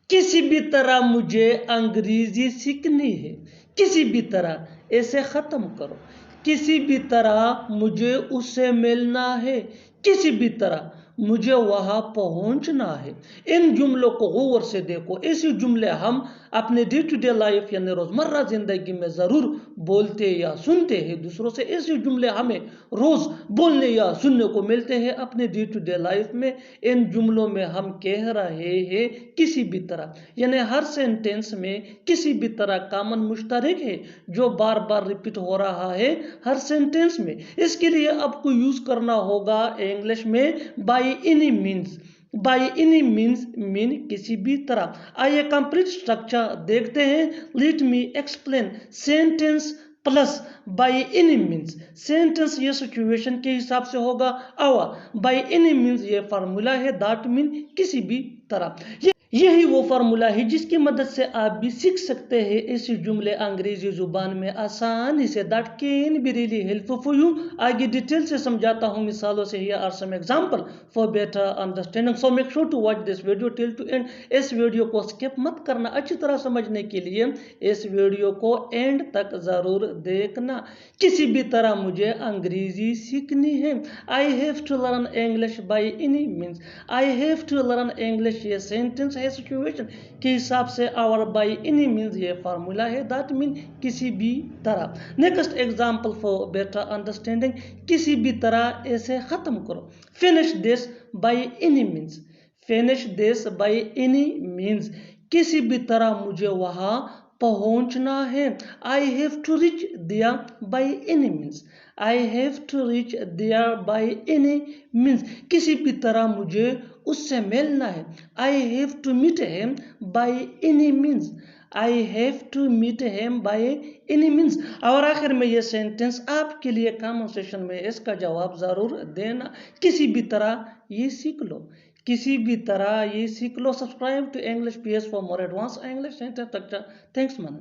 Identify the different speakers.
Speaker 1: किसी भी तरह मुझे अंग्रेजी सीखनी है। किसी भी तरह, ऐसे ख़त्म करो। किसी भी तरह मुझे उससे मिलना है। किसी भी तरह मुझे वहाँ पहुँचना है। इन जुमलों को गौर से देखो। ऐसे जुमले हम अपने डे टू डे लाइफ यानी रोज़मर्रा ज़िंदगी में ज़रूर बोलते या सुनते हैं दूसरों से। ऐसे जुमले हमें रोज़ बोलने या सुनने को मिलते हैं अपने डे टू डे लाइफ में। इन जुमलों में हम कह रहे हैं किसी भी तरह, यानी हर सेंटेंस में किसी भी तरह कॉमन मुश्तरक है जो बार बार रिपीट हो रहा है हर सेंटेंस में। इसके लिए आपको यूज करना होगा इंग्लिश में bye any means. Bye any means mean किसी भी तरह। आइए कंप्लीट स्ट्रक्चर देखते हैं। Let me explain sentence plus by any means. Sentence ये सिचुएशन के हिसाब से होगा और बाय एनी मीन्स ये फार्मूला है, दैट मीन किसी भी तरह। यही वो फार्मूला है जिसकी मदद से आप भी सीख सकते हैं ऐसे जुमले अंग्रेजी जुबान में आसानी से। That can be really helpful for you. आगे डिटेल से समझाता हूँ मिसालों से। Here are some example for better understanding, so make sure to watch this video till to end. इस वीडियो को स्किप मत करना। अच्छी तरह समझने के लिए इस वीडियो को एंड तक जरूर देखना। किसी भी तरह मुझे अंग्रेजी सीखनी है। I have to learn English by any means. I have to learn English ये सेंटेंस है सिचुएशन के हिसाब से, और बाय एनी मीन्स ये फार्मूला है, दैट मीन किसी भी तरह। Next example for better understanding, किसी भी तरह ऐसे खत्म करो। Finish this by any means. Finish this by any means किसी भी तरह मुझे वहां पहुंचना है। I have to reach there by any means. I have to reach there by any means किसी भी तरह मुझे उससे मिलना है। I have to meet him by any means. I have to meet him by any means. और आखिर में ये सेंटेंस आपके लिए कमेंट सेक्शन में इसका जवाब जरूर देना। किसी भी तरह ये सीख लो। किसी भी तरह ये सीख लो। Subscribe to English PS for more advance English sentence structure. Thanks man.